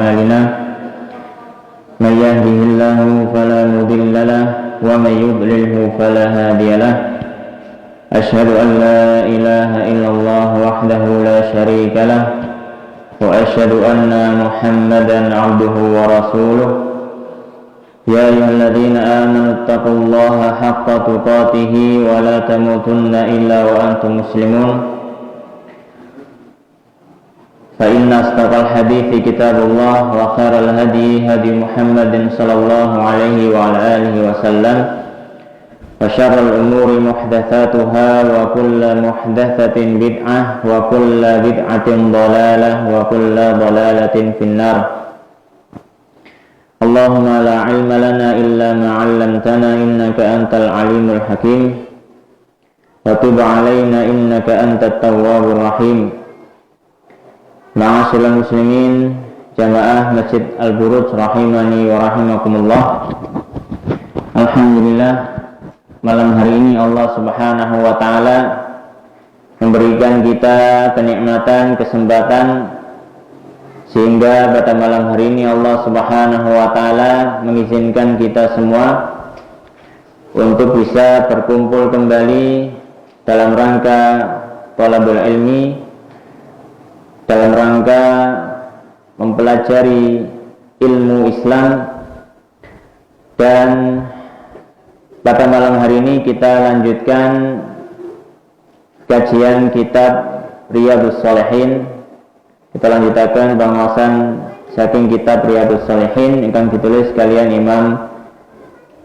أعمالنا من يهده الله فلا مضل له ومن يضلله فلا هادي له أشهد أن لا إله إلا الله وحده لا شريك له وأشهد أن محمدا عبده ورسوله يا أيها الذين آمنوا اتقوا الله حق تقاته ولا تموتن إلا وأنتم مسلمون فإن أصدق الحديث كتاب الله وخير الهدي هدي محمد صلى الله عليه وعلى آله وسلم وشر الأمور محدثاتها وكل محدثة بدعة وكل بدعة ضلالة وكل ضلالة في النار اللهم لا علم لنا إلا ما علمتنا إنك أنت العليم الحكيم وتب علينا إنك أنت التواب الرحيم. Ma'asyiral muslimin jamaah Masjid Al-Buruj rahimani wa rahimakumullah. Alhamdulillah, malam hari ini Allah Subhanahu wa taala memberikan kita kenikmatan, kesempatan sehingga pada malam hari ini Allah Subhanahu wa taala mengizinkan kita semua untuk bisa berkumpul kembali dalam rangka thalabul ilmi, dalam rangka mempelajari ilmu Islam. Dan pada malam hari ini kita lanjutkan kajian kitab Riyadhus Shalihin. Kita lanjutkan pembahasan saking kitab Riyadhus Shalihin yang ditulis kalian Imam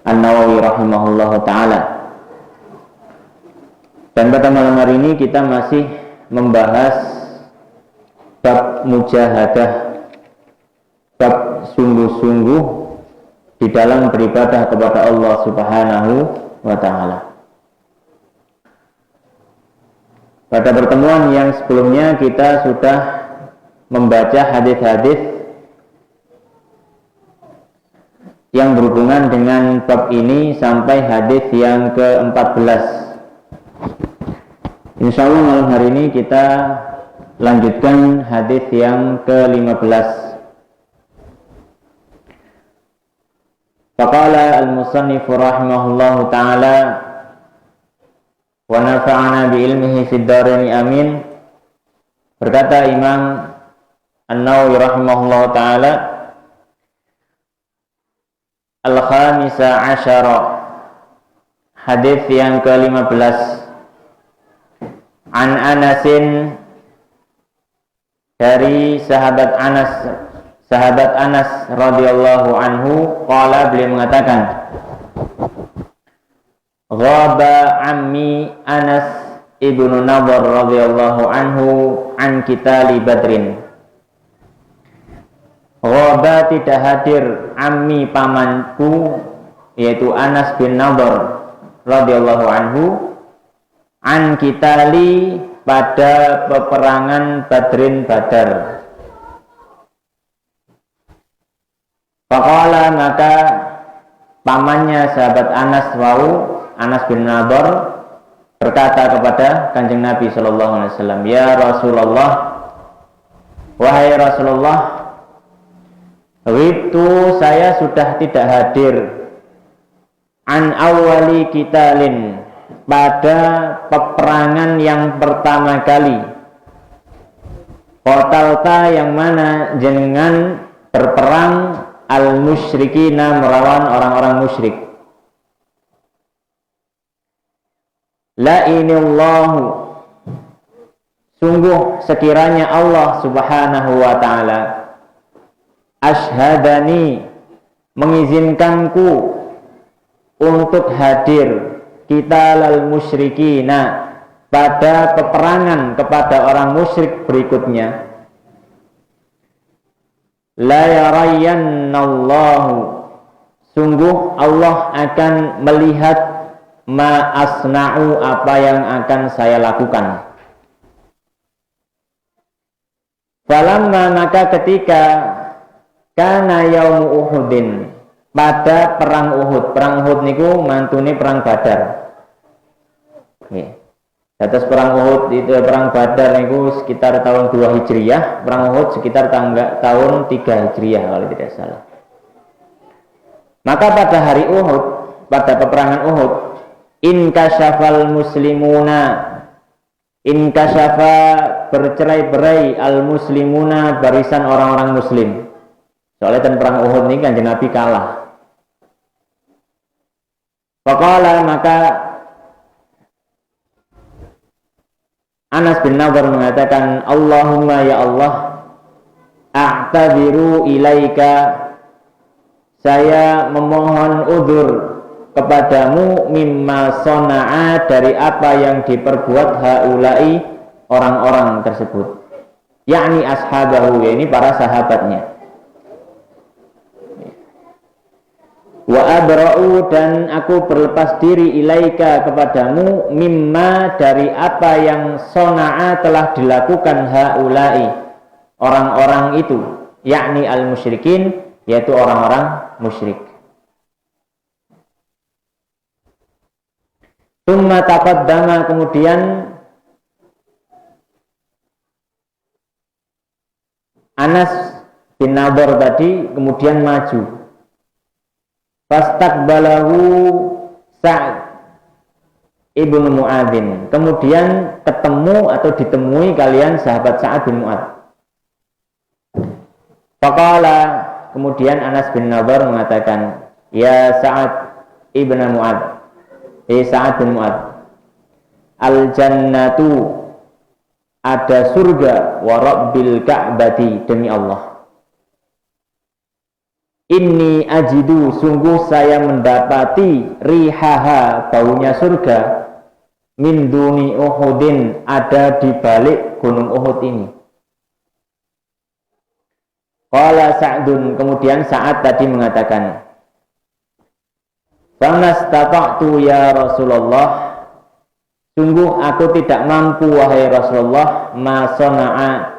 An-Nawawi rahimahullahu taala. Dan pada malam hari ini kita masih membahas bab mujahadah, bab sungguh-sungguh di dalam beribadah kepada Allah Subhanahu wa taala. Pada pertemuan yang sebelumnya kita sudah membaca hadis-hadis yang berhubungan dengan bab ini sampai hadis yang ke-14. Insyaallah malam hari ini kita lanjutkan hadis yang ke-15. Faqala al-musannif rahimahullahu ta'ala wa nafa'ana bi ilmihi fid dharain amin. Berkata Imam An-Nawawi rahimahullahu ta'ala, al-khamisa asyara, hadis yang ke-15. An Anasin, dari sahabat Anas radhiyallahu anhu, qala, beliau mengatakan, ghaba ammi Anas ibnu Nadhr radhiyallahu anhu an qitali Badrin. Ghaba, tidak hadir, ammi, pamanku, yaitu Anas bin Nadhr radhiyallahu anhu, an qitali, pada peperangan Badrin, Badar. Faqala, maka pamannya sahabat Anas Anas bin Nadhr berkata kepada Kanjeng Nabi sallallahu alaihi wasallam, ya Rasulullah, wahai Rasulullah, itu saya sudah tidak hadir an awwali qitalin, pada peperangan yang pertama kali, qatalta, yang mana jenengan berperang, al-musyrikina, melawan orang-orang musyrik. La inillahu, sungguh sekiranya Allah Subhanahu wa ta'ala, ashhadani, mengizinkanku untuk hadir, qitalal musyrikina, pada peperangan kepada orang musyrik berikutnya. La yarayannallahu, sungguh Allah akan melihat ma asna'u, apa yang akan saya lakukan. Falamma, maka ketika, kana yaumu Uhudin, pada perang Uhud. Perang Uhud niku mantune perang Badar. Atas perang Uhud itu, perang Badar itu sekitar tahun 2 Hijriah, perang Uhud sekitar tahun 3 Hijriah kalau tidak salah. Maka pada hari Uhud, pada peperangan Uhud, inkasyafal muslimuna, inkasyafa bercerai-berai al muslimuna, barisan orang-orang muslim. Soalnya dan perang Uhud ini Kanjeng Nabi kalah. Faqala, maka Anas bin Nadhr mengatakan, Allahumma ya Allah, a'tadziru ilaika, saya memohon udzur kepadamu mimma sona'a, dari apa yang diperbuat haulai, orang-orang tersebut, yakni ashabahu, yakni para sahabatnya. Wa abra'u, dan aku berlepas diri ilaika kepadamu, mimma, dari apa yang sona'a telah dilakukan haulai, orang-orang itu, yakni al-musyrikin, yaitu orang-orang musyrik. Tsumma taqaddama, kemudian Anas bin Nadhr tadi kemudian maju. Fastaqbalahu Sa'd ibnu Mu'adzin, kemudian ketemu atau ditemui kalian sahabat Sa'ad bin Mu'adz. Faqala, kemudian Anas bin Nadhr mengatakan, ya Sa'ad ibnu Mu'adz, Sa'ad bin Mu'adz, al jannatu, ada surga, wa rabbil ka'bati, demi Allah. Inni ajidu, sungguh saya mendapati, rihaha, baunya surga, min duni Uhudin, ada di balik gunung Uhud ini. Qala Sa'dun, kemudian Sa'ad tadi mengatakan, fanastata'tu ya Rasulullah, sungguh aku tidak mampu wahai Rasulullah, ma sona'a,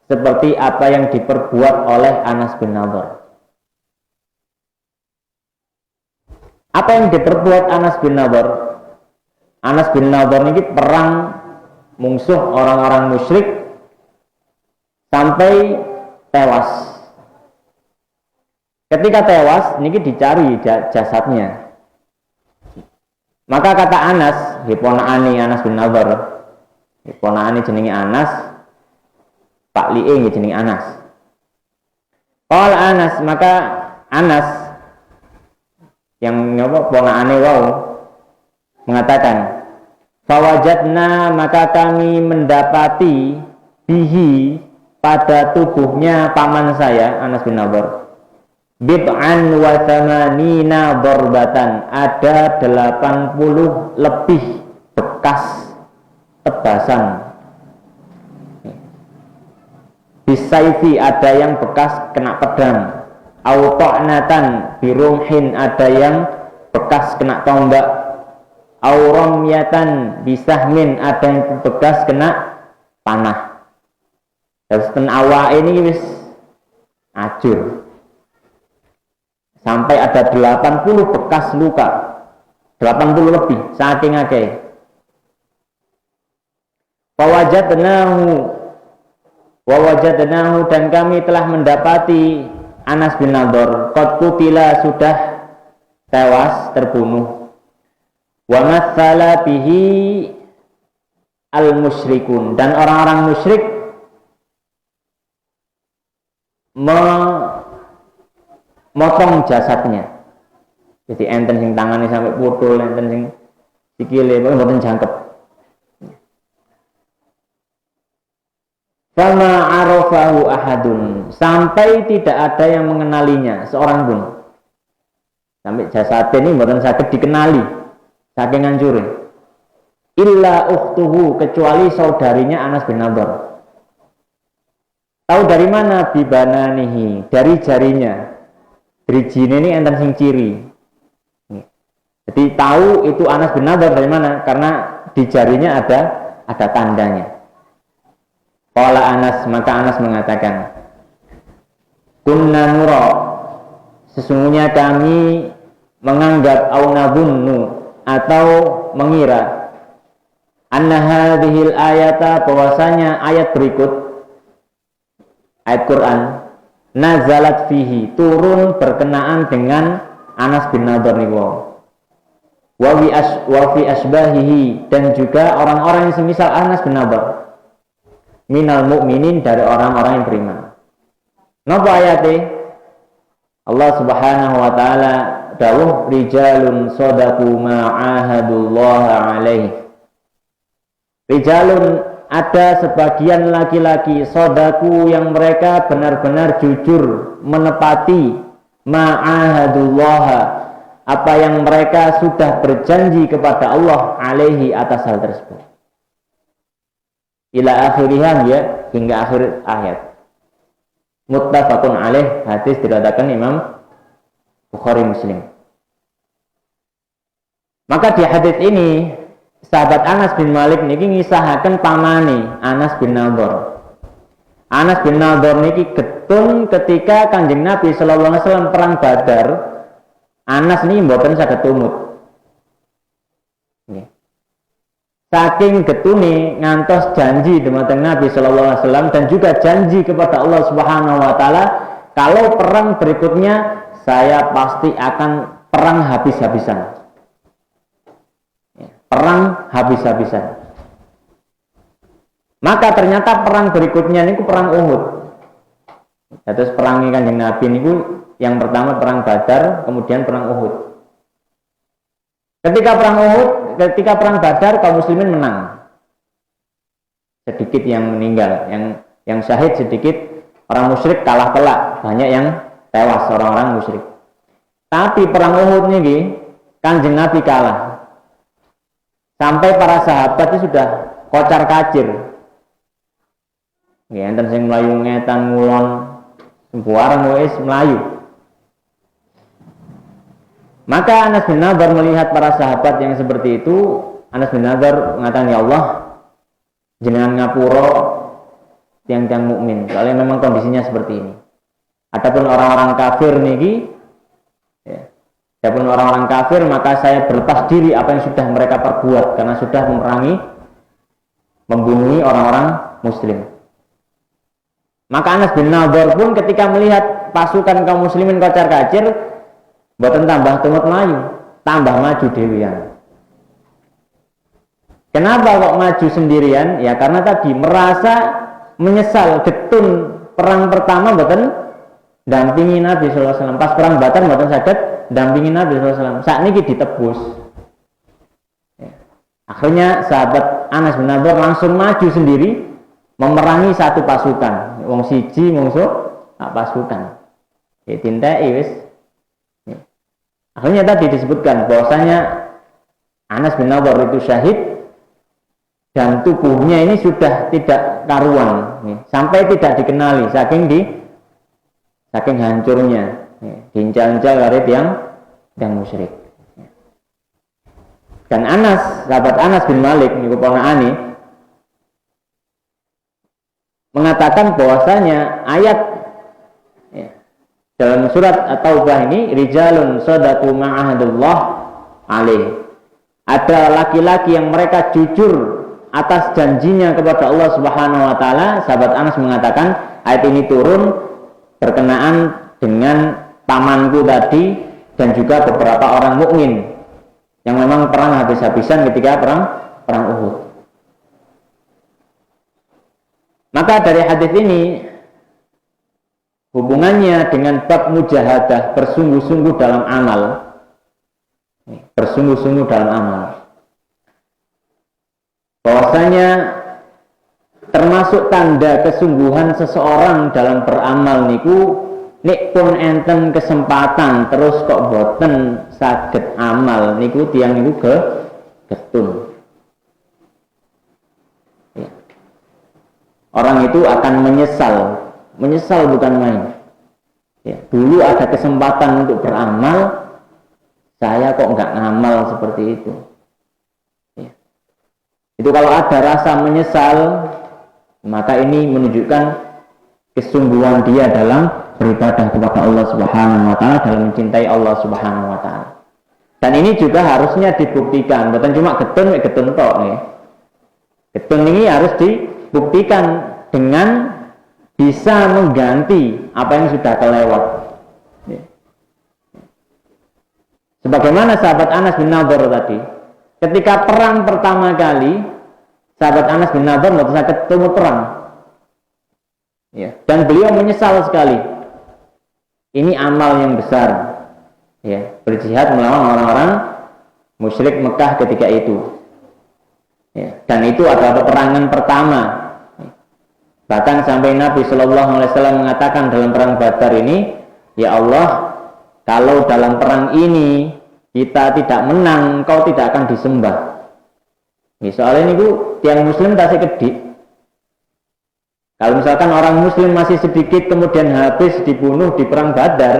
seperti apa yang diperbuat oleh Anas bin Nadhr. Apa yang diperbuat Anas bin Nadhr? Anas bin Nadhr ini perang mungsuh orang-orang musyrik sampai tewas. Ketika tewas, ini dicari jasadnya. Maka kata Anas, hiponaani Anas bin Nadhr, hiponaani jenenge Anas, Pak Li'ing jenenge Anas. Qala Anas, maka Anas yang ponaane wau mengatakan, fawajadna, maka kami mendapati, bihi, pada tubuhnya paman saya Anas bin Nadhr, bid'an wa thamanina darbatan, ada 80 lebih bekas tebasan. Bisaifi, ada yang bekas kena pedang. Au ta'natan birumhin, ada yang bekas kena tombak. Au ramyatan bisahmin, ada yang bekas kena panah. Terus ten awak ini wis ajur. Sampai ada 80 bekas luka, 80 lebih, saking akeh. Wawajadnahu, dan kami telah mendapati Anas bin Nadhr, qad qutila, sudah tewas, terbunuh. Wa mathala bihi al-musyrikun, dan orang-orang musyrik motong jasadnya. Jadi enten sing tangannya sampai putul, enten sing sikile mboten jangkep. Fama arafahu ahadun, sampai tidak ada yang mengenalinya seorang pun. Sampai jasad ini mboten saged dikenali saking hancure. Illa ukhtuhu, kecuali saudarinya Anas bin Nadhr. Tahu dari mana? Bibananihi, dari jarinya. Drijine ini enten sing ciri. Jadi tahu itu Anas bin Nadhr dari mana? Karena di jarinya ada tandanya. Qala Anas, maka Anas mengatakan, kunna nura, sesungguhnya kami menganggap, au nabunnu, atau mengira, anna hadhil ayata, bahwasanya ayat berikut ayat Quran nazalat fihi, turun berkenaan dengan Anas bin Nadhr niku. Wa fi asbahihi, dan juga orang-orang yang semisal Anas bin Nadhr minal mu'minin, dari orang-orang yang beriman. Napa ayate? Allah Subhanahu wa taala dawuh rijalun shadaqu ma ahadullah alaihi. Rijalun, ada sebagian laki-laki shadaqu yang mereka benar-benar jujur menepati ma ahadullah, apa yang mereka sudah berjanji kepada Allah alaihi, atas hal tersebut. Ila akhirihah, ya, hingga akhir ayat. Muttafaqun alaih, hadis diriwayatkan Imam Bukhari Muslim. Maka di hadis ini sahabat Anas bin Malik niki ngisahaken pamane Anas bin Nadhr. Anas bin Nadhr niki getun ketika Kanjeng Nabi sallallahu alaihi wasallam perang Badar. Anas niki mboten saged tumut. Nggih. Saking getune ngantos janji dumateng Nabi sallallahu alaihi wasallam, dan juga janji kepada Allah Subhanahu wa taala, kalau perang berikutnya saya pasti akan perang habis-habisan. Perang habis-habisan. Maka ternyata perang berikutnya niku perang Uhud. Terus perang Kanjeng Nabi niku yang pertama perang Badar, kemudian perang Uhud. Ketika perang Badar, kaum muslimin menang. Sedikit yang meninggal, yang syahid sedikit, orang musyrik kalah telak, banyak yang tewas orang-orang musyrik. Tapi perang Uhud niki Kanjeng Nabi kalah. Sampai para sahabat itu sudah kocar-kacir. Nggih, enten sing mlayu ngetan ngulon, sembarang wis mlayu. Maka Anas bin Nadhr melihat para sahabat yang seperti itu. Anas bin Nadhr mengatakan, ya Allah, jenengan ngapura tiang-tiang mukmin, soalnya memang kondisinya seperti ini. Adapun orang-orang kafir niki, ya, adapun orang-orang kafir, maka saya berlepas diri apa yang sudah mereka perbuat, karena sudah memerangi, membunuhi orang-orang muslim. Maka Anas bin Nadhr pun ketika melihat pasukan kaum muslimin kocar-kacir, boten tambah tumut maju, tambah maju dewian. Kenapa kok maju sendirian? Ya karena tadi merasa menyesal, getun perang pertama boten dampingi Nabi sallallahu alaihi wasallam. Pas perang Badar boten saged dampingi Nabi sallallahu alaihi wasallam. Saat ini ditebus. Ya. Akhirnya sahabat Anas bin Nadhr langsung maju sendiri memerangi satu pasukan. Wong siji mungsuh pasukan. Ya tintai wis. Akhirnya tadi disebutkan bahwasanya Anas bin Nadhr itu syahid dan tubuhnya ini sudah tidak karuan, sampai tidak dikenali saking hancurnya, diincal-incal oleh yang musyrik. Dan Anas, sahabat Anas bin Malik niku ponaane mengatakan bahwasanya ayat dalam surat At-Taubah ini, rijalun shadaqu ma'ahadullah alaih, ada laki-laki yang mereka jujur atas janjinya kepada Allah Subhanahu wa taala. Sahabat Anas mengatakan ayat ini turun berkenaan dengan pamanku tadi dan juga beberapa orang mukmin yang memang perang habis-habisan ketika perang Uhud. Maka dari hadis ini hubungannya dengan bab mujahadah, bersungguh-sungguh dalam amal. Bersungguh-sungguh dalam amal. Bahwasanya termasuk tanda kesungguhan seseorang dalam beramal niku, nek pun enten kesempatan terus kok boten saged amal niku tiyang niku getun. Ya. Orang itu akan menyesal bukan main. Ya, dulu ada kesempatan untuk beramal, saya kok nggak ngamal seperti itu. Ya. Itu kalau ada rasa menyesal, maka ini menunjukkan kesungguhan dia dalam beribadah kepada Allah Subhanahu wa taala, dalam mencintai Allah Subhanahu wa taala. Dan ini juga harusnya dibuktikan, bukan cuma getun tok nih. Getun ini harus dibuktikan dengan bisa mengganti apa yang sudah kelewat. Sebagaimana sahabat Anas bin Nadhr tadi, ketika perang pertama kali, sahabat Anas bin Nadhr waktu saya ketemu perang, ya, dan beliau menyesal sekali. Ini amal yang besar, ya, berjihad melawan orang-orang musyrik Mekah ketika itu, ya, dan itu adalah peperangan pertama. Bahkan sampai Nabi Shallallahu Alaihi Wasallam mengatakan dalam perang Badar ini, ya Allah, kalau dalam perang ini kita tidak menang, Engkau tidak akan disembah. Soalnya ini tiang Muslim tasik kedik. Kalau misalkan orang Muslim masih sedikit kemudian habis dibunuh di perang Badar,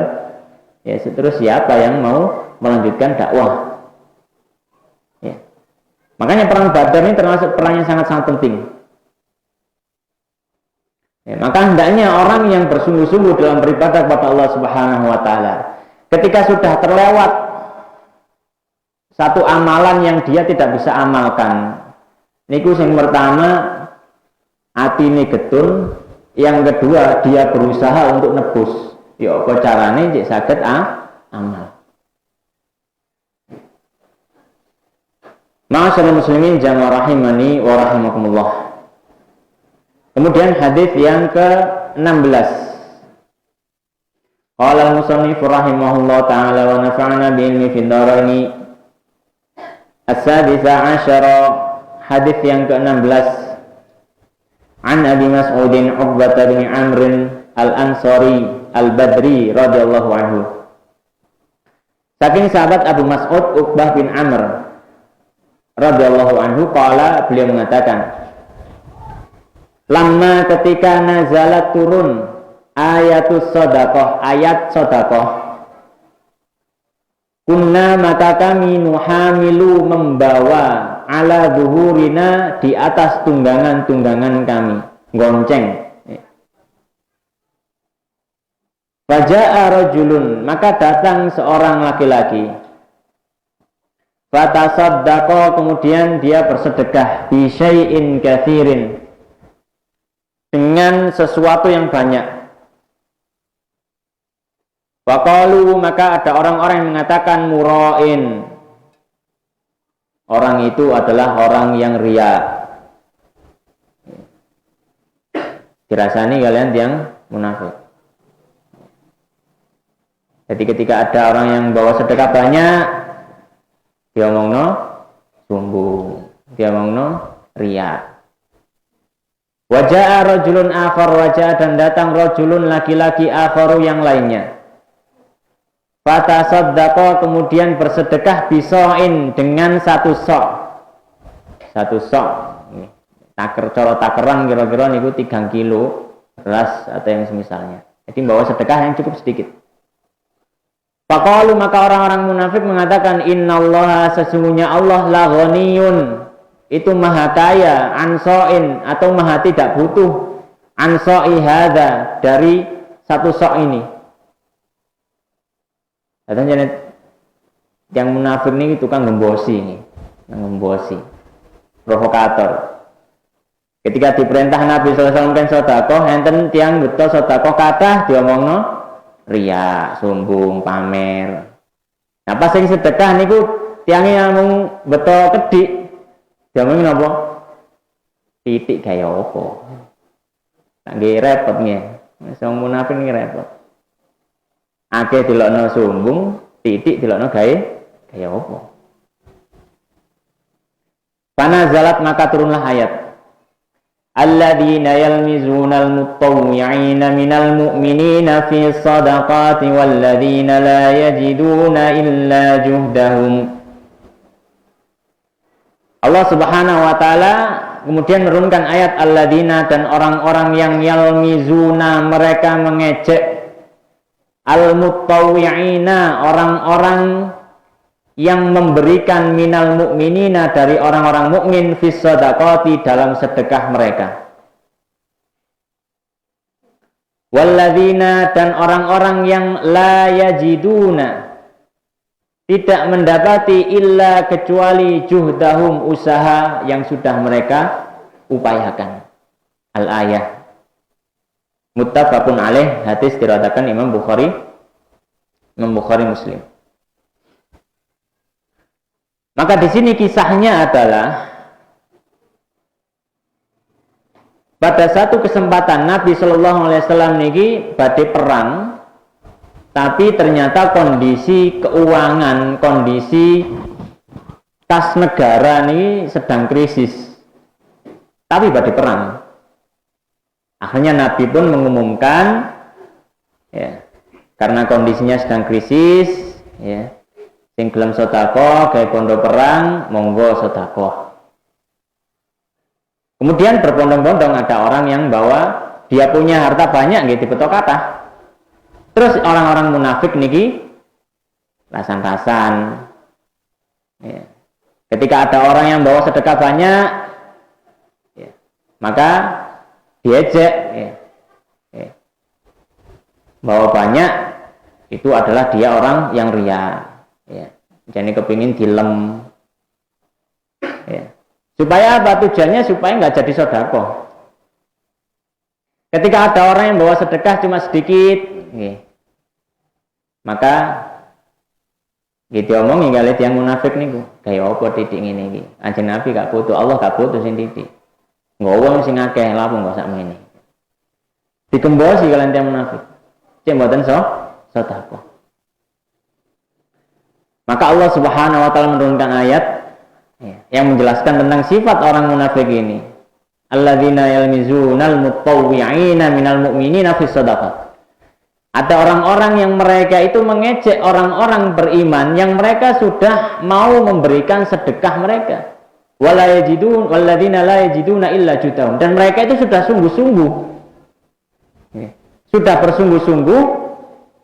ya terus siapa yang mau melanjutkan dakwah? Ya. Makanya perang Badar ini termasuk perang yang sangat-sangat penting. Ya, maka hendaknya orang yang bersungguh-sungguh dalam beribadah kepada Allah Subhanahu wa Ta'ala, ketika sudah terlewat satu amalan yang dia tidak bisa amalkan, niku yang pertama atine getun, yang kedua dia berusaha untuk nebus. Ya apa carane cek saged amal. Ma'asyiral muslimin jamaah rahimani wa rahimakumullah. Kemudian hadis yang ke-16. Qala al-musannif rahimahullah ta'ala wa nafa'ana bi ilmi fid dharaini. As-sadisa asyara, hadis yang ke-16. An Abi Mas'udin Uqbah bin Amr al-Ansari al-Badri radhiyallahu anhu. Saking sahabat Abu Mas'ud Uqbah bin Amr radhiyallahu anhu, qala, beliau mengatakan, lamma ketika nazalat turun ayatus shadaqah, ayat shadaqah, kunna maka kami nuhamilu membawa ala zuhurina di atas tunggangan-tunggangan kami, gonceng. Faja'a rajulun, maka datang seorang laki-laki. Fatasaddaqa, kemudian dia bersedekah, bi syai'in katsirin, dengan sesuatu yang banyak. Faqalu, maka ada orang-orang yang mengatakan mura'in, orang itu adalah orang yang riya. Dirasani kalian yang munafik. Jadi ketika ada orang yang bawa sedekah banyak, dia ngomongno sombong, dia ngomongno riya. Waja'a rajulun akhar, wajah, dan datang rajulun laki-laki akharu yang lainnya. Fatasaddaqa, kemudian bersedekah biso'in, dengan satu sok. Satu sok. Taker, coro takeran kira-kira niku 3 kilo beras atau yang semisalnya. Jadi bawa sedekah yang cukup sedikit. Faqalu, maka orang-orang munafik mengatakan, innallaha, sesungguhnya Allah la ghaniyun, itu maha kaya, ansoin, atau maha tidak butuh, ansoi hadza, dari satu sok ini. Katanya yang munafik ini tukang gembosi ini, gembosi, provokator. Ketika diperintah Nabi SAW kan sedekah, enten tiang betul sedekah kathah diomongno riya, sombong, pamer. Nah pas sing sedekah niku tiangnya ngomong betul kedik. Diomongin apa? Titik gaya apa? Tak nggih repot nggih. Wis wong munafik iki repot. Akeh dilokno sombong, titik dilokno gaya apa? Panazalat, maka turunlah ayat. Alladzina yalmizuna al-mutawwi'ina minal mu'minina fi shadaqati walladzina la yajiduna illa juhdahum. Allah Subhanahu wa Ta'ala kemudian menurunkan ayat alladzina, dan orang-orang yang yalmizuna, mereka mengejek, al-mutawwi'ina, orang-orang yang memberikan minal mu'minina, dari orang-orang mukmin, fis shadaqati, dalam sedekah mereka. Walladzina, dan orang-orang yang la yajiduna, tidak mendapati illa kecuali juhdahum, usaha yang sudah mereka upayakan. Al-ayah muttafaqun alaih, hadis diriwayatkan Imam Bukhari Muslim. Maka di sini kisahnya adalah pada satu kesempatan Nabi Shallallahu Alaihi Wasallam niki badhe perang, tapi ternyata kondisi keuangan, kondisi kas negara ini sedang krisis, tapi badhe perang. Akhirnya Nabi pun mengumumkan, ya, karena kondisinya sedang krisis, ya, sing gelem sedekah gawe bondo perang, monggo sedekah. Kemudian berbondong-bondong ada orang yang bawa dia punya harta banyak gitu betok kata. Terus orang-orang munafik niki rasan-rasan. Ya. Ketika ada orang yang bawa sedekah banyak, ya, maka diejek, ya. Ya. Bawa banyak itu adalah dia orang yang ria. Ya. Jadi kepingin dilem. Ya. Supaya apa tujuannya? Supaya nggak jadi sodako. Ketika ada orang yang bawa sedekah cuma sedikit, ya. Maka gitu omong kali yang munafik niku kayak apa titik ini iki. Anjing Nabi gak butuh, Allah gak butuh sing titik. Ngomong sing akeh lapo kok sak mene. Dikembosi kalian yang munafik. Cek mboten sedekah. Maka Allah Subhanahu wa taala menurunkan ayat yang menjelaskan tentang sifat orang munafik ini. Alladzina yalmizunal mutawwi'ina minal mu'minina fis shadaqah. Ada orang-orang yang mereka itu mengejek orang-orang beriman yang mereka sudah mau memberikan sedekah mereka. Wala yajidun walladzina la yajiduna illa jutahum. Dan mereka itu sudah sungguh-sungguh. Sudah bersungguh-sungguh,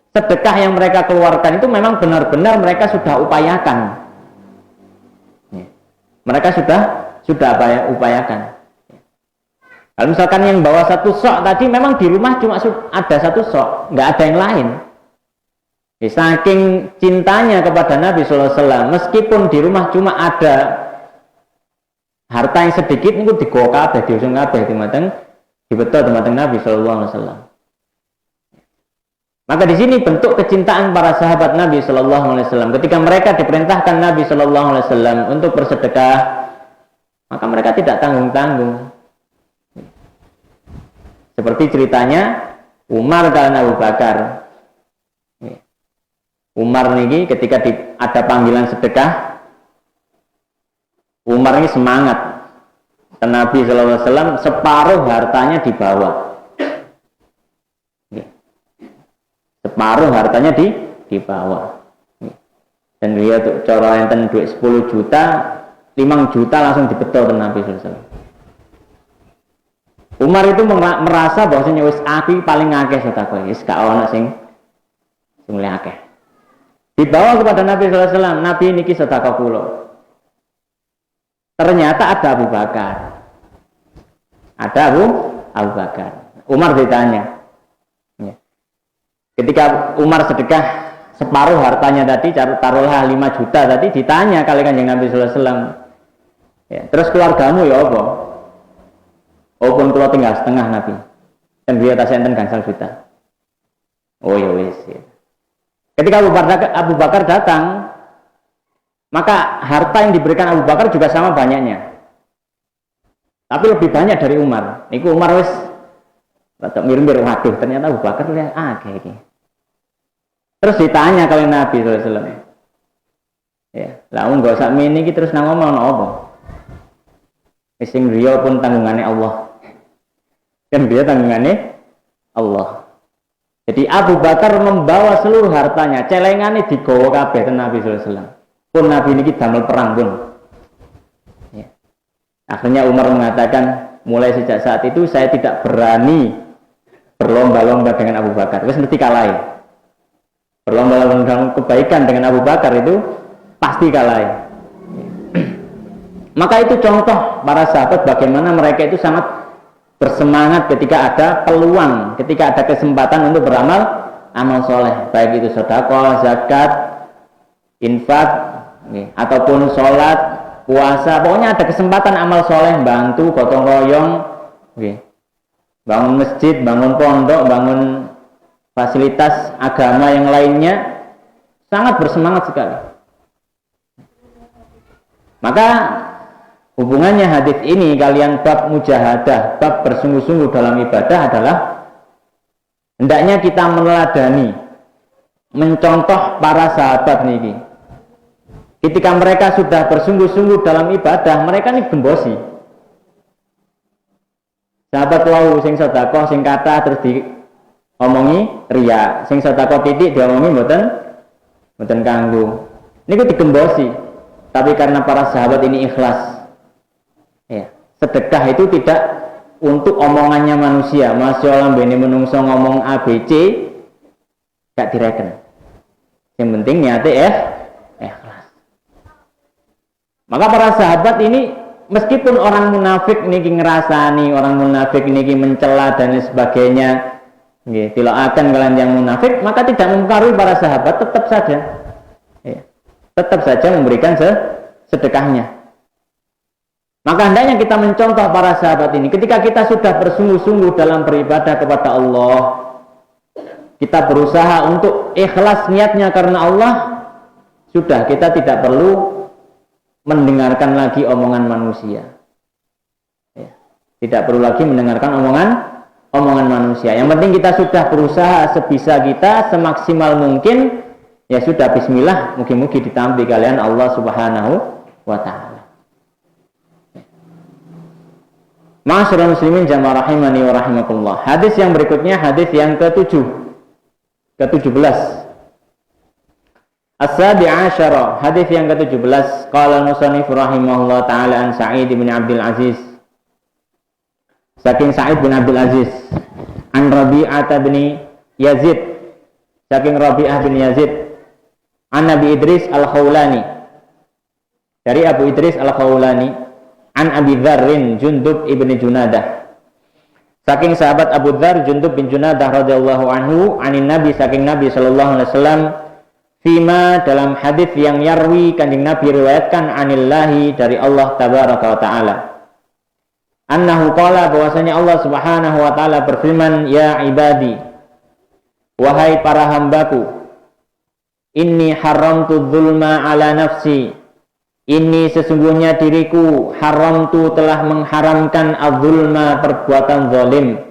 sedekah yang mereka keluarkan itu memang benar-benar mereka sudah upayakan. Mereka sudah upayakan. Kalau misalkan yang bawa satu sok tadi memang di rumah cuma ada satu sok, nggak ada yang lain. Saking cintanya kepada Nabi Sallallahu Alaihi Wasallam, meskipun di rumah cuma ada harta yang sedikit, itu digowo kabeh, diusung kabeh dumateng dibeto dumateng Nabi Sallallahu Alaihi Wasallam. Maka di sini bentuk kecintaan para sahabat Nabi Sallallahu Alaihi Wasallam. Ketika mereka diperintahkan Nabi Sallallahu Alaihi Wasallam untuk bersedekah, maka mereka tidak tanggung-tanggung. Seperti ceritanya Umar dan Abu Bakar. Umar ini ketika ada panggilan sedekah, Umar ini semangat. Dan Nabi Sallallahu Alaihi Wasallam separuh hartanya dibawa. Separuh hartanya dibawa. Dan dia tuh cara enten duit 10 juta, 5 juta langsung dibetul ke Nabi Sallallahu Alaihi Wasallam. Umar itu merasa bahwasanya wis aku paling akeh sedekah, wis gak ono sing luwih akeh. Dibawa kepada Nabi sallallahu alaihi wasallam, Nabi niki sedekah kula. Ternyata ada Abu Bakar. Ada Abu Bakar. Umar ditanya. Ya. Ketika Umar sedekah separuh hartanya tadi, taruhlah 5 juta tadi, ditanya kali Kanjeng Nabi sallallahu alaihi wasallam. Ya, terus keluargamu ya apa? Walaupun kalau tinggal setengah Nabi, dan dia tak enten gangsal juta. Oh ya wis. Ya. Ketika Abu Bakar datang, maka harta yang diberikan Abu Bakar juga sama banyaknya, tapi lebih banyak dari Umar. Niku Umar wis mir-mir, waduh ternyata Abu Bakar lihat kayak. Terus ditanya kali Nabi sallallahu alaihi wasallam. Ya, lah enggak usah meni iki terus nang ngomong apa? Sing riya pun tanggungannya Allah. Dan dia tanggungannya Allah. Jadi Abu Bakar membawa seluruh hartanya, celengane digawa kabeh ten Nabi sallallahu alaihi wasallam. Pun Nabi niki damel perang pun. Ya. Akhirnya Umar mengatakan, mulai sejak saat itu saya tidak berani berlomba-lomba dengan Abu Bakar. Wis mesti kalah. Berlomba-lomba dengan kebaikan dengan Abu Bakar itu pasti kalah. Maka itu contoh para sahabat bagaimana mereka itu sangat bersemangat ketika ada peluang, ketika ada kesempatan untuk beramal amal soleh, baik itu sedekah, zakat, infak, ataupun sholat, puasa, pokoknya ada kesempatan amal soleh, bantu, gotong royong, okay. Bangun masjid, bangun pondok, bangun fasilitas agama yang lainnya, sangat bersemangat sekali. Maka hubungannya hadis ini kalian bab mujahadah, bab bersungguh-sungguh dalam ibadah adalah hendaknya kita meneladani, mencontoh para sahabat niki. Ketika mereka sudah bersungguh-sungguh dalam ibadah, mereka ini gembosi. Sahabat wau sing sedekah sing kathah terus diomongi riya, sing sedekah titik diomongi mboten kanggo. Niku digembosi. Tapi karena para sahabat ini ikhlas. Ya, sedekah itu tidak untuk omongannya manusia. Masya Allah bene menungso ngomong ABC gak direken. Yang penting niatnya ikhlas. Maka para sahabat ini meskipun orang munafik niki ngerasani, orang munafik niki mencela dan sebagainya, nggih, tilaaken kalian yang munafik, maka tidak mempengaruhi para sahabat, tetap saja. Ya, tetap saja memberikan sedekahnya. Maka hendaknya kita mencontoh para sahabat ini. Ketika kita sudah bersungguh-sungguh dalam beribadah kepada Allah, kita berusaha untuk ikhlas niatnya karena Allah, sudah kita tidak perlu mendengarkan lagi omongan manusia. Ya, tidak perlu lagi mendengarkan omongan manusia. Yang penting kita sudah berusaha sebisa kita, semaksimal mungkin. Ya sudah, bismillah, mugi-mugi ditampi kalian Allah Subhanahu wa ta'ala. Ma'asyiral muslimin jamaah rahimani wa rahimakumullah. Hadis yang berikutnya, hadis yang ke-17. As-sabi asyara, hadis yang ke-17. Qala al-musannif rahimahullah ta'ala an Sa'id bin Abdul Aziz. Saking Sa'id bin Abdul Aziz, an Rabi'ah bin Yazid, saking Rabi'ah bin Yazid, an Nabi Idris al-Khawlani, dari Abu Idris al-Khawlani, an Abi Dzarrin Jundub ibn Junadah, saking sahabat Abu Dzar Jundub bin Junadah radhiyallahu anhu, anin Nabi, saking Nabi sallallahu alaihi wasallam, fima, dalam hadis yang yarwi kanjeng Nabi riwayatkan anillahi, dari Allah tabaraka wa ta'ala, annahu qala, bahwasanya Allah subhanahu wa ta'ala berfirman, ya ibadi, wahai para hambaku, inni haramtu dzulma ala nafsi, ini sesungguhnya diriku, haramtu telah mengharamkan adzulma, perbuatan zalim,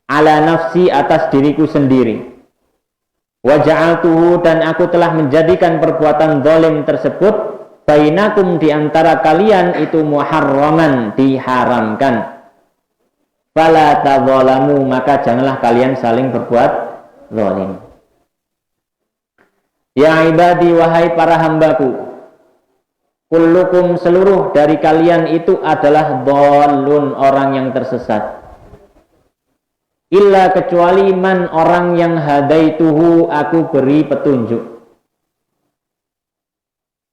ala nafsi, atas diriku sendiri. Wa ja'altuhu, dan aku telah menjadikan perbuatan zalim tersebut, bainakum, di antara kalian itu muharraman, diharamkan. Fala tadzalamu, maka janganlah kalian saling berbuat zalim. Ya ibadi, wahai para hambaku, kullukum, seluruh dari kalian itu adalah dhalun, orang yang tersesat. Illa, kecuali man, orang yang hadaituhu, aku beri petunjuk.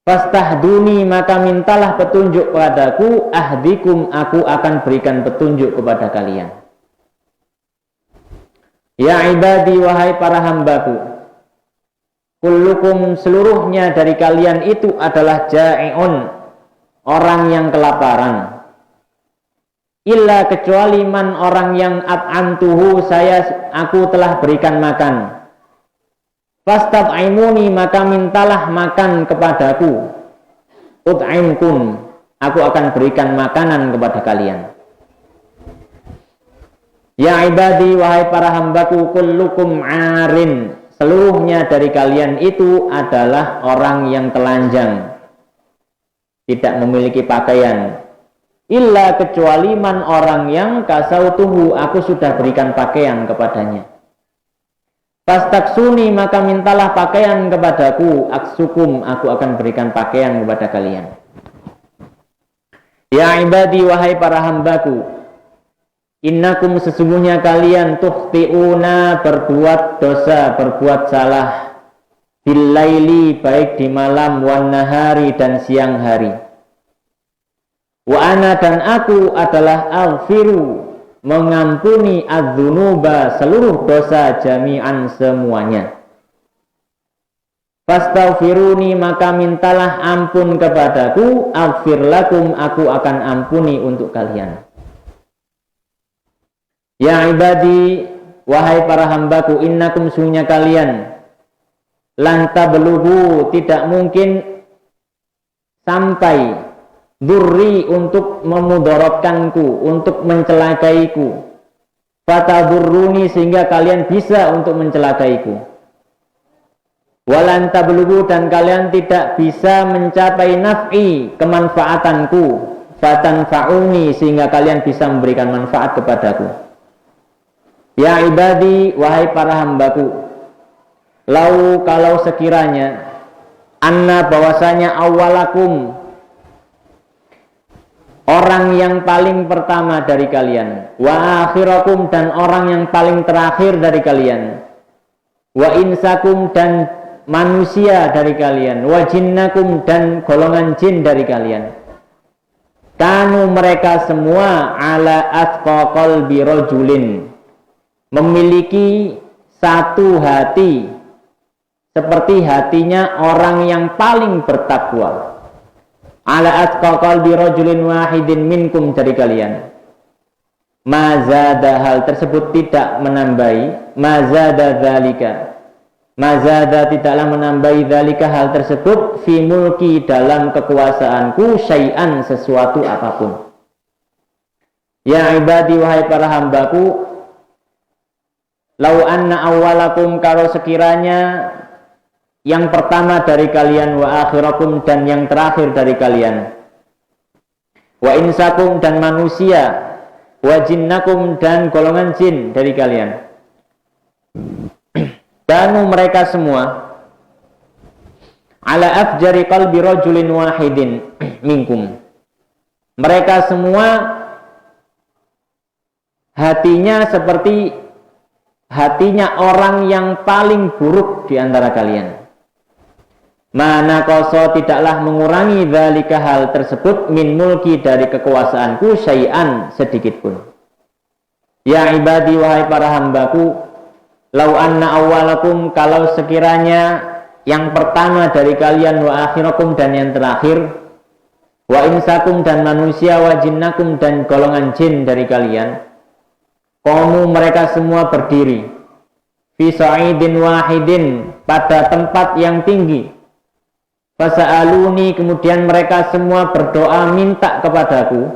Fastahduni, maka mintalah petunjuk padaku, ahdikum, aku akan berikan petunjuk kepada kalian. Ya ibadi, wahai para hambaku, kullukum, seluruhnya dari kalian itu adalah ja'i'un, orang yang kelaparan. Illa, kecuali man, orang yang at'amtuhu, aku telah berikan makan. Fastab'imuni, maka mintalah makan kepadaku. Ut'imkum, aku akan berikan makanan kepada kalian. Ya ibadi, wahai para hambaku, kullukum 'arin, seluruhnya dari kalian itu adalah orang yang telanjang, tidak memiliki pakaian. Illa, kecuali man, orang yang kasautuhu, aku sudah berikan pakaian kepadanya. Fastaksuni, maka mintalah pakaian kepadaku, aksukum, aku akan berikan pakaian kepada kalian. Ya ibadi, wahai para hambaku, innakum, sesungguhnya kalian, tukhti'una, berbuat dosa, berbuat salah, billaili, baik di malam, wan nahari, dan siang hari. Wa ana, dan aku adalah aghfiru, mengampuni adzunuba, seluruh dosa, jami'an, semuanya. Fastaghfiruni, maka mintalah ampun kepadaku, aghfir lakum, aku akan ampuni untuk kalian. Ya ibadi, wahai para hambaku, innakum, sungguhnya kalian, lan tablughu, tidak mungkin sampai, durri, untuk memudaratkanku, untuk mencelakaiku, fatadurruni, sehingga kalian bisa untuk mencelakaiku. Walan tablughu, dan kalian tidak bisa mencapai naf'i, kemanfaatanku, fatanfa'uni, sehingga kalian bisa memberikan manfaat kepadaku. Ya ibadi, wahai para hambaku, lau, kalau sekiranya, anna, bahwasanya awalakum, orang yang paling pertama dari kalian, wa akhirakum, dan orang yang paling terakhir dari kalian, wa insakum, dan manusia dari kalian, wa jinnakum, dan golongan jin dari kalian, kanu, mereka semua, ala atqa qalbi rajulin, memiliki satu hati seperti hatinya orang yang paling bertakwa, ala atqa qalbi rajulin wahidin minkum, dari kalian. Mazada, hal tersebut tidak menambahi, mazada dzalika, mazada tidaklah menambahi dzalika, hal tersebut, fi mulki, dalam kekuasaanku, syai'an, sesuatu apapun. Ya ibadi, wahai para hambaku, lau anna awwalakum, kalau sekiranya yang pertama dari kalian, wa akhirakum, dan yang terakhir dari kalian, wa insakum, dan manusia, wa jinnakum, dan golongan jin dari kalian, kanu, mereka semua, ala afjari qalbi rajulin wahidin minkum, mereka semua hatinya seperti hatinya orang yang paling buruk di antara kalian. Mana koso, tidaklah mengurangi dzalika, hal tersebut, min mulki, dari kekuasaanku, syai'an, sedikit pun. Ya ibadi, wahai para hambaku, lau anna awwalakum, kalau sekiranya yang pertama dari kalian, wa akhirakum, dan yang terakhir, wa insakum, dan manusia, wa jinnakum, dan golongan jin dari kalian, qamu, mereka semua berdiri, fi sa'idin wahidin, pada tempat yang tinggi, fasa'aluni, kemudian mereka semua berdoa minta kepadaku,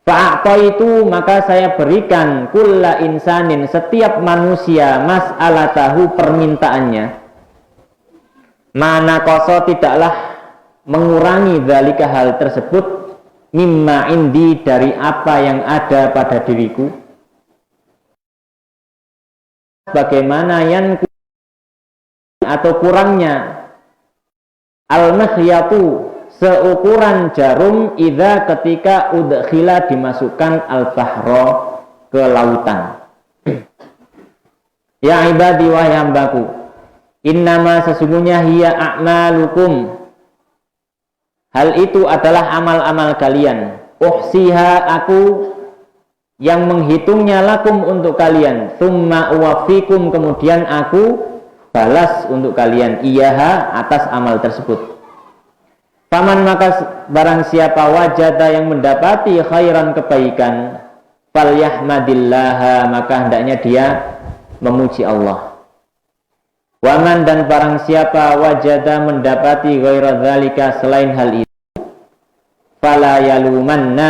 fa'ataitu, maka saya berikan, kulla insanin, setiap manusia, mas'alatahu, permintaannya, mana koso, tidaklah mengurangi dzalika, hal tersebut, mimma indi, dari apa yang ada pada diriku, bagaimana yang atau kurangnya, al-makhyatu, seukuran jarum, idza, ketika udkhila, dimasukkan, al-bahra, ke lautan. Ya ibadi, wahai hambaku, innama, sesungguhnya, hiya a'malukum, hal itu adalah amal-amal kalian, uhsiha, aku yang menghitungnya, lakum, untuk kalian, tsumma uwaffikum, kemudian aku balas untuk kalian, iyaha, atas amal tersebut. Faman, maka barang siapa, wajada, yang mendapati, khairan, kebaikan, falyahmadillaha, maka hendaknya dia memuji Allah. Waman, dan barang siapa, wajada, mendapati, ghaira dzalika, selain hal itu, fala yalumanna,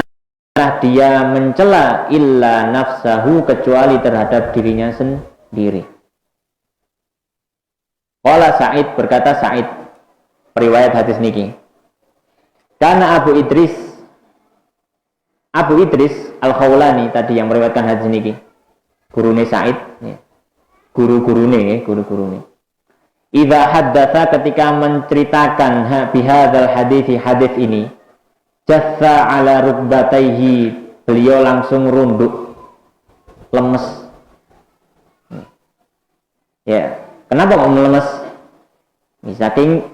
dia mencela, illa nafsahu, kecuali terhadap dirinya sendiri. Qala Sa'id, berkata Sa'id, periwayat hadis niki, karena Abu Idris Al-Khawlani tadi yang meriwayatkan hadis niki, gurune Sa'id, guru-gurune. Idza haddatsa, ketika menceritakan bihadzal hadis ini, jassa ala rukbataihi, beliau langsung runduk, lemes. Ya, kenapa kok lemes? Saking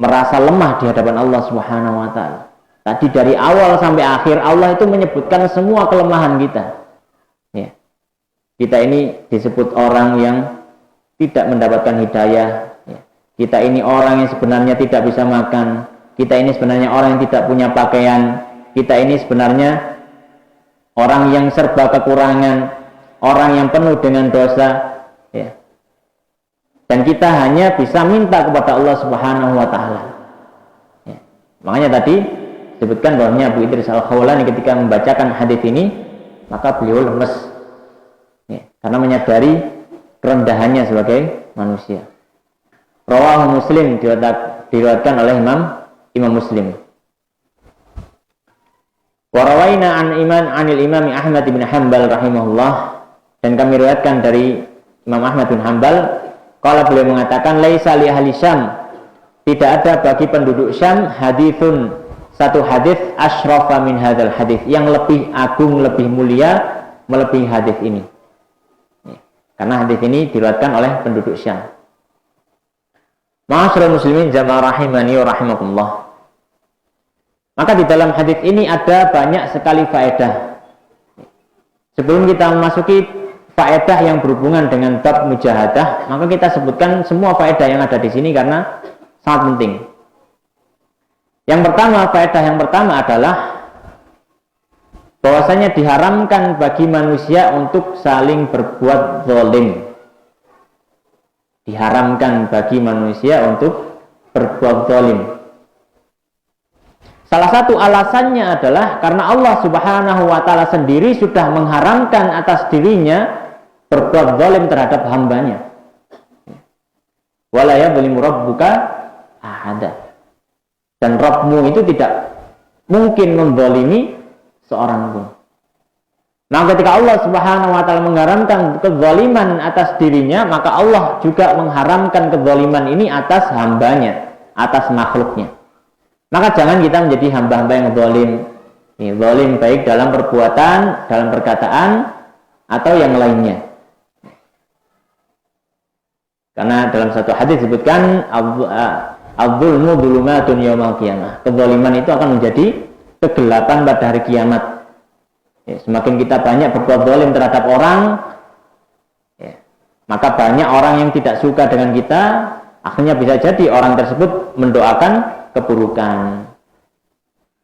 merasa lemah di hadapan Allah Subhanahu wa taala. Tadi dari awal sampai akhir Allah itu menyebutkan semua kelemahan kita. Ya. Kita ini disebut orang yang tidak mendapatkan hidayah. Kita ini orang yang sebenarnya tidak bisa makan. Kita ini sebenarnya orang yang tidak punya pakaian. Kita ini sebenarnya orang yang serba kekurangan, orang yang penuh dengan dosa, ya. Dan kita hanya bisa minta kepada Allah Subhanahu wa Ta'ala. Ya. Makanya tadi disebutkan bahwasanya Abu Idris Al-Khawlani ketika membacakan hadis ini, maka beliau lemes, ya, karena menyadari kerendahannya sebagai manusia. Rawahu Muslim, diriwayatkan oleh Imam Muslim. Warawaina anil Imam Ahmad bin Hanbal rahimahullah, dan kami riwayatkan dari Imam Ahmad bin Hanbal, kalau beliau mengatakan laisa li ahli Syam, tidak ada bagi penduduk Syam hadithun, satu hadis asyrafa min hadzal hadis, yang lebih agung, lebih mulia melebihi hadis ini. Karena hadis ini diriwayatkan oleh penduduk Syam. Ma'asyiral muslimin jamaah rahimani wa rahimakumullah. Maka di dalam hadis ini ada banyak sekali faedah. Sebelum kita memasuki faedah yang berhubungan dengan bab mujahadah, maka kita sebutkan semua faedah yang ada di sini karena sangat penting. Yang pertama, faedah yang pertama adalah bahwasanya diharamkan bagi manusia untuk saling berbuat zalim. Diharamkan bagi manusia untuk berbuat zalim. Salah satu alasannya adalah karena Allah Subhanahu wa Ta'ala sendiri sudah mengharamkan atas dirinya berbuat zalim terhadap hambanya. Wala yadhlimu rabbuka ahada. Dan Rabbmu itu tidak mungkin menzalimi seorang pun. Nah, ketika Allah Subhanahu wa Ta'ala mengharamkan kezaliman atas dirinya, maka Allah juga mengharamkan kezaliman ini atas hambanya, atas makhluknya. Maka jangan kita menjadi hamba-hamba yang zalim. Zalim baik dalam perbuatan, dalam perkataan, atau yang lainnya. Karena dalam satu hadis disebutkan Al-zulmu dhulumatun yaumal qiyamah. Kezaliman itu akan menjadi kegelapan pada hari kiamat. Ya, semakin kita banyak berbuat zalim terhadap orang, ya, maka banyak orang yang tidak suka dengan kita. Akhirnya bisa jadi orang tersebut mendoakan keburukan.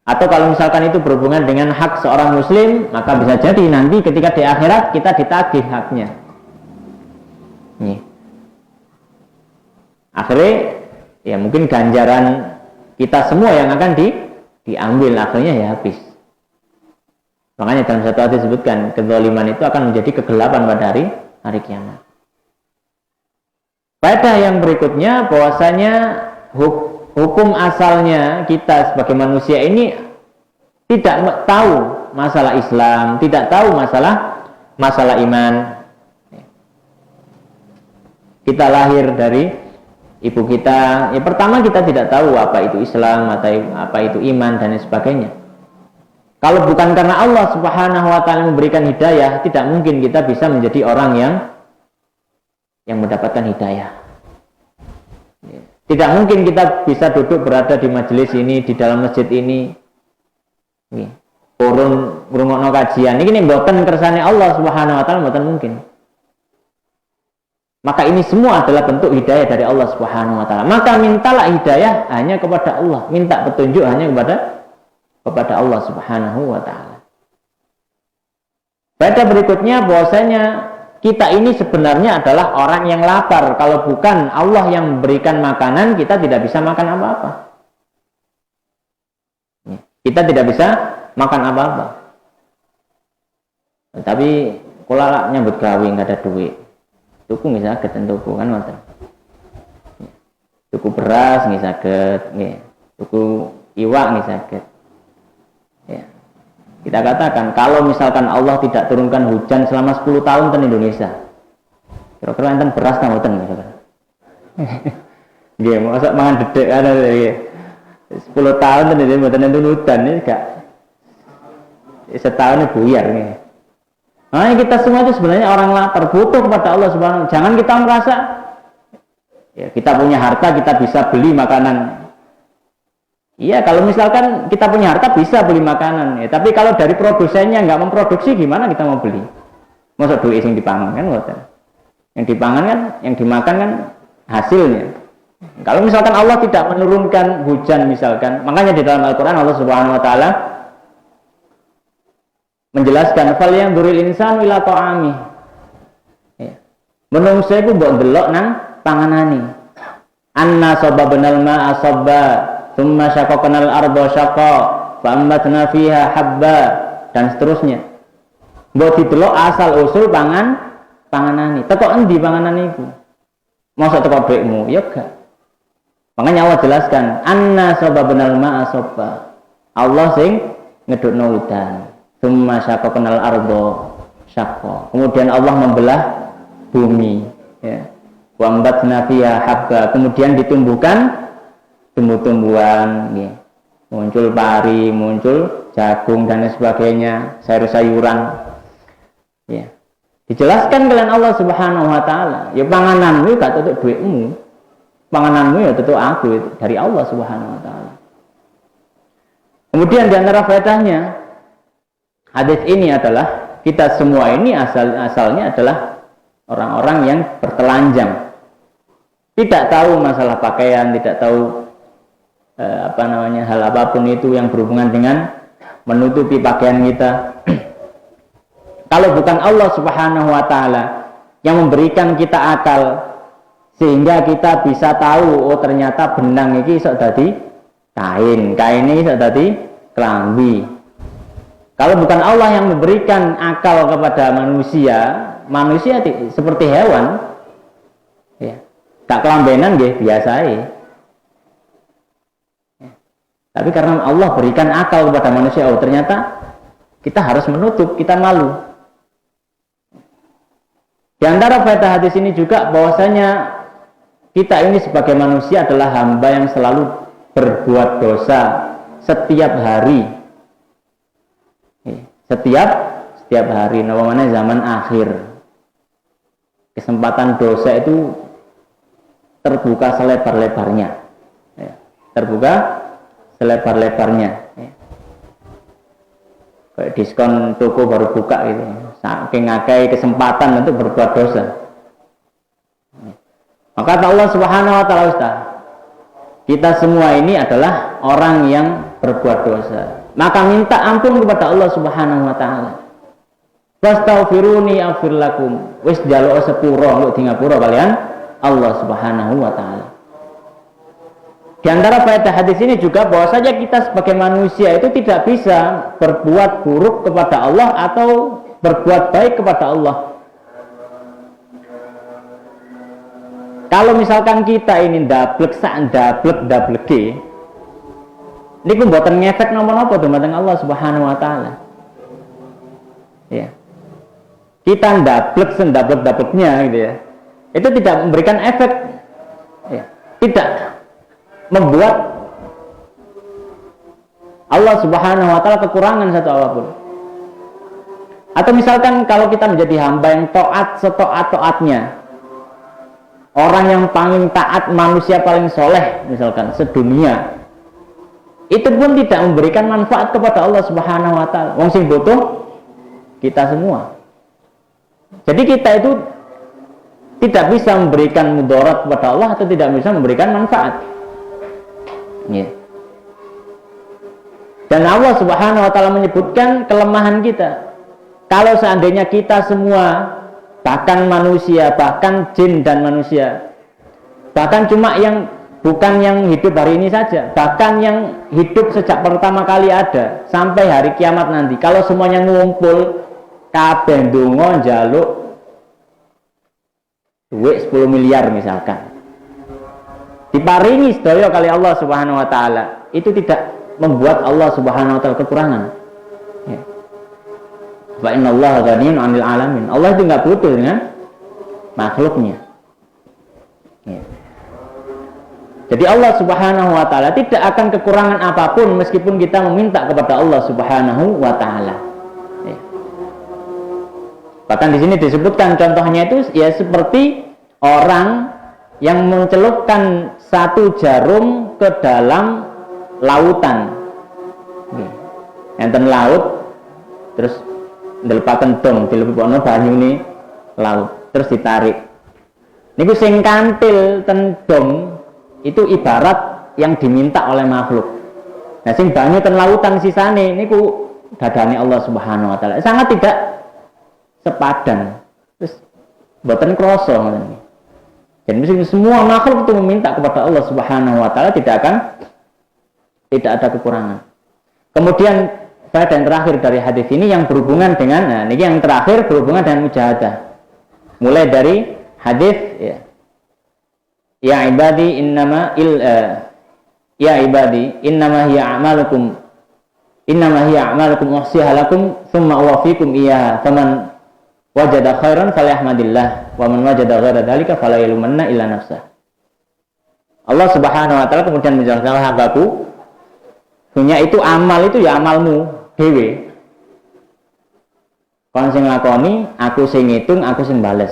Atau kalau misalkan itu berhubungan dengan hak seorang muslim, maka bisa jadi nanti ketika di akhirat kita ditagih haknya. Nih. Akhirnya ya mungkin ganjaran kita semua yang akan diambil, akhirnya ya habis. Makanya dalam satu hadis disebutkan kezaliman itu akan menjadi kegelapan pada hari kiamat. Faedah yang berikutnya bahwasanya hukum asalnya kita sebagai manusia ini tidak tahu masalah Islam, tidak tahu masalah iman. Kita lahir dari ibu kita, ya pertama kita tidak tahu apa itu Islam, apa itu iman dan sebagainya. Kalau bukan karena Allah Subhanahu wa Ta'ala memberikan hidayah, tidak mungkin kita bisa menjadi orang yang mendapatkan hidayah. Tidak mungkin kita bisa duduk berada di majelis ini, di dalam masjid ini, turun ngrungokno kajian. Ini mboten kersane Allah Subhanahu wa Ta'ala, mboten mungkin. Maka ini semua adalah bentuk hidayah dari Allah Subhanahu wa Ta'ala. Maka mintalah hidayah hanya kepada Allah, minta petunjuk hanya kepada Allah Subhanahu wa Ta'ala. Faedah berikutnya bahwasanya kita ini sebenarnya adalah orang yang lapar. Kalau bukan Allah yang memberikan makanan, kita tidak bisa makan apa-apa. Kita tidak bisa makan apa-apa. Tapi kalau nyambut gawe nggak ada duit, tuku nggak saged tuku kan ngoten. Tuku beras nggak saged, tuku iwak nggak saged. Ya. Kita katakan kalau misalkan Allah tidak turunkan hujan selama 10 tahun di Indonesia, kira-kira enten beras ta mboten misalkan. Nggih, mosok mangan dedek ana ya. 10 tahun ten iki mboten enten hujan iki gak setahun buyar nih. Nah, kita semua itu sebenarnya orang lapar, butuh kepada Allah Subhanahu wa Ta'ala. Jangan kita merasa ya kita punya harta kita bisa beli makanan. Iya, kalau misalkan kita punya harta bisa beli makanan, ya. Tapi kalau dari produsennya nggak memproduksi, gimana kita mau beli? Masa duit sing dipangan kan, ngoten. Yang dipangan kan, yang dimakan kan hasilnya. Kalau misalkan Allah tidak menurunkan hujan misalkan, makanya di dalam Al-Quran Allah Subhanahu Wa Taala menjelaskan falyanzuril insanu ila ta'ami. Menungsa iku mbok ndelok nang panganane. Anna sababnal ma'a sabba, thumma syaqaqnal arda syaqa, fa ambatna fiha habba, dan seterusnya. Mbok didelok asal usul panganane. Teko endi panganane iku? Mosok teko brikmu? Ya gak. Makanya Allah jelaskan, anna sababnal ma'a sabba. Allah sing ngedukno udan. Tsumma syaqaqnal arda syaqqa. Kemudian Allah membelah bumi, ya. Wa ambatna fiha habba. Kemudian ditumbuhkan tumbuh-tumbuhan, ya. Muncul pari, muncul jagung dan lain sebagainya, sayur-sayuran. Ya. Dijelaskan kalian Allah Subhanahu Wa Taala. Ya pangananmu gak tutuk duitmu. Pangananmu ya tentu aku itu dari Allah Subhanahu Wa Taala. Kemudian di antara faedahnya hadis ini adalah kita semua ini asalnya adalah orang-orang yang bertelanjang, tidak tahu masalah pakaian, tidak tahu hal apapun itu yang berhubungan dengan menutupi pakaian kita. Kalau bukan Allah Subhanahu Wa Taala yang memberikan kita akal sehingga kita bisa tahu, oh ternyata benang ini iso dadi kain ini iso dadi kelambi. Kalau bukan Allah yang memberikan akal kepada manusia seperti hewan, ya, tak kelambenan nggih biasa ya. Tapi karena Allah berikan akal kepada manusia, oh ternyata kita harus menutup, kita malu. Di antara faedah hadis ini juga bahwasanya kita ini sebagai manusia adalah hamba yang selalu berbuat dosa setiap hari. Setiap hari, namanya zaman akhir. Kesempatan dosa itu terbuka selebar-lebarnya. Ya. Terbuka selebar-lebarnya. Ya. Kayak diskon toko baru buka gitu. Saking ngakai kesempatan untuk berbuat dosa. Maka kata Allah Subhanahu Wa Taala, kita semua ini adalah orang yang berbuat dosa. Maka minta ampun kepada Allah Subhanahu Wa Taala. Fastaghfiruni aghfir lakum. Wis njaluk sepuro untuk di ngapura kalian Allah Subhanahu Wa Taala. Di antara faedah hadis ini juga bahwasanya kita sebagai manusia itu tidak bisa berbuat buruk kepada Allah atau berbuat baik kepada Allah. Kalau misalkan kita ini ndablek niku mboten ngefek napa-napa dumateng Allah Subhanahu Wa Taala. Ya. Kita ndableknya gitu ya. Itu tidak memberikan efek, ya. Tidak membuat Allah Subhanahu Wa Taala kekurangan satu apapun. Atau misalkan kalau kita menjadi hamba yang taat setaat-taatnya, orang yang paling taat, manusia paling soleh misalkan sedunia, itu pun tidak memberikan manfaat kepada Allah Subhanahu Wa Taala. Wong sing butuh kita semua. Jadi kita itu tidak bisa memberikan mudarat kepada Allah atau tidak bisa memberikan manfaat. Ya. Dan Allah Subhanahu Wa Taala menyebutkan kelemahan kita. Kalau seandainya kita semua, bahkan manusia, bahkan jin dan manusia, bahkan cuma yang bukan yang hidup hari ini saja, bahkan yang hidup sejak pertama kali ada sampai hari kiamat nanti, kalau semuanya ngumpul kabeh ndonga njaluk duit 10 miliar misalkan, diparingi sedaya kali Allah Subhanahu Wa Taala, itu tidak membuat Allah Subhanahu Wa Taala kekurangan. Ya. Fa innallaha ghaniyun 'anil 'alamin. Allah itu enggak butuh dengan makhluknya. Ya. Jadi Allah Subhanahu Wa Taala tidak akan kekurangan apapun meskipun kita meminta kepada Allah Subhanahu Wa Taala. Ya. Bahkan di sini disebutkan contohnya itu ya seperti orang yang mencelupkan satu jarum ke dalam lautan. Ya. Enten laut terus ndelepaken dong dilebokno banyu ini laut terus ditarik Niku sing kantil ten dom itu ibarat yang diminta oleh makhluk. Nah sing banyu ten lautan sisane niku dadane Allah Subhanahu wa taala. Sangat tidak sepadan. Terus mboten krasa ngoten. Dan semua makhluk itu meminta kepada Allah Subhanahu wa taala tidak ada kekurangan. Kemudian faedah yang terakhir dari hadis ini yang berhubungan dengan ini yang terakhir berhubungan dengan mujahadah. Mulai dari hadis ya ibadi innama hiya a'malukum uhsiha lakum thumma uwaffikum iyyaha faman wajada khairan falyahmadillah wa man wajada ghaira dzalika fala yalumanna illa nafsah. Allah Subhanahu wa taala kemudian menjelaskan hambaku punya itu amal itu ya amalmu dhewe. Kon sing lakoni, aku sing ngitung, aku sing bales.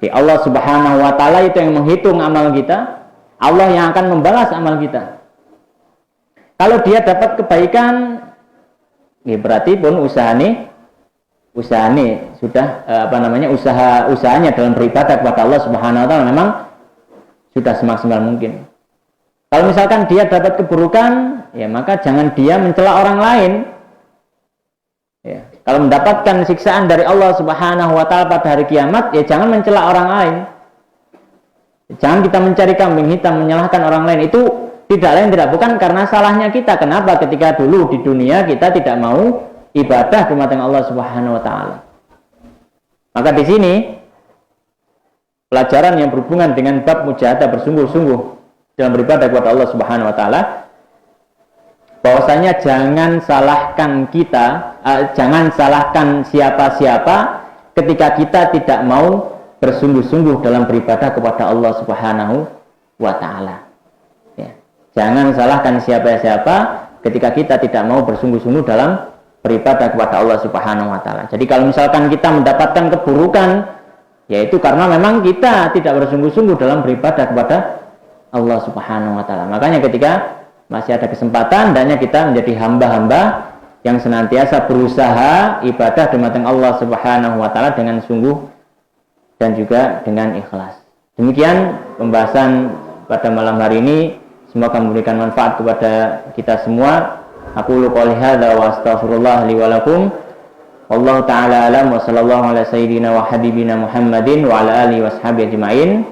Allah Subhanahu wa taala itu yang menghitung amal kita, Allah yang akan membalas amal kita. Kalau dia dapat kebaikan, ya berarti pun usahanya sudah usahanya dalam beribadah kepada Allah Subhanahu wa taala memang sudah semaksimal mungkin. Kalau misalkan dia dapat keburukan, ya maka jangan dia mencela orang lain. Ya. Kalau mendapatkan siksaan dari Allah Subhanahu wa taala pada hari kiamat, ya jangan mencela orang lain. Jangan kita mencari kambing hitam, menyalahkan orang lain. Itu tidak lain tidak bukan karena salahnya kita. Kenapa? Ketika dulu di dunia kita tidak mau ibadah di mata Allah Subhanahu wa taala. Maka di sini pelajaran yang berhubungan dengan bab mujahadah bersungguh-sungguh dalam beribadah kepada Allah Subhanahu wa taala, bahwasanya jangan salahkan jangan salahkan siapa-siapa ketika kita tidak mau bersungguh-sungguh dalam beribadah kepada Allah Subhanahu wa taala. Ya. Jangan salahkan siapa-siapa ketika kita tidak mau bersungguh-sungguh dalam beribadah kepada Allah Subhanahu wa taala. Jadi kalau misalkan kita mendapatkan keburukan, yaitu karena memang kita tidak bersungguh-sungguh dalam beribadah kepada Allah Subhanahu wa taala. Makanya ketika masih ada kesempatan, hendaknya kita menjadi hamba-hamba yang senantiasa berusaha ibadah di hadapan Allah Subhanahu wa taala dengan sungguh dan juga dengan ikhlas. Demikian pembahasan pada malam hari ini, semoga memberikan manfaat kepada kita semua. Aqulu qouli hadza wa astaghfirullah li wa lakum. Wallahu taala alam wa sallallahu ala sayyidina wa habibina Muhammadin wa ala alihi washabihi ajmain.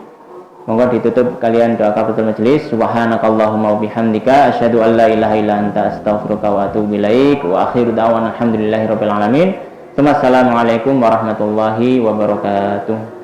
Monggo ditutup kalian doa kafaratul majelis. Subhanakallahumma wa bihamdika asyhadu an la ilaha illa anta astaghfiruka wa atubu ilaik. Wa akhiru da'wana alhamdulillahirabbil alamin. Assalamualaikum warahmatullahi wabarakatuh.